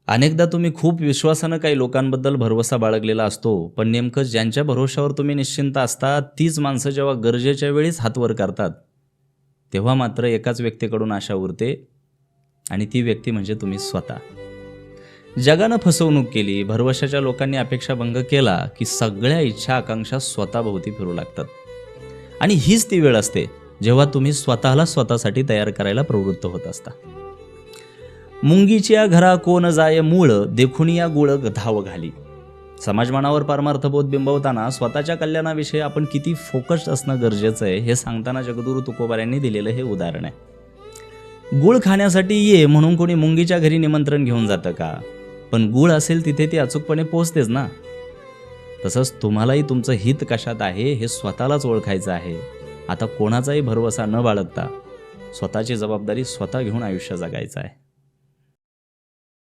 अनेकदा तुम्ही खूप विश्वासानं काही लोकांबद्दल भरवसा बाळगलेला असतो, पण नेमकं ज्यांच्या भरोश्यावर तुम्ही निश्चिंत असता, तीच माणसं जेव्हा गरजेच्या वेळीच हात वर करतात, तेव्हा मात्र एकाच व्यक्तीकडून आशा उरते आणि ती व्यक्ती म्हणजे तुम्ही स्वतः. जगानं फसवणूक केली, भरवशाच्या लोकांनी अपेक्षाभंग केला, की सगळ्या इच्छा आकांक्षा स्वतःभोवती फिरू लागतात. आणि हीच ती वेळ असते, जेव्हा तुम्ही स्वतःला स्वतःसाठी तयार करायला प्रवृत्त होत असता. मुंगीच्या घरा कोण जाय मूळ, देखुनिया गुळ धाव घाली. समाजमानावर परमार्थबोध बिंबवताना स्वतःच्या कल्याणाविषयी आपण किती फोकस्ड असणं गरजेचं आहे हे सांगताना जगद्गुरू तुकोबाऱ्यांनी दिलेलं हे उदाहरण आहे. गुळ खाण्यासाठी ये म्हणून कोणी मुंगीच्या घरी निमंत्रण घेऊन जातं का? पण गुळ असेल तिथे ती अचूकपणे पोहोचतेच ना. तसंच तुम्हालाही तुमचं हित कशात आहे हे स्वतःलाच ओळखायचं आहे. आता कोणाचाही भरवसा न बाळगता स्वतःची जबाबदारी स्वतः घेऊन आयुष्य जगायचं आहे.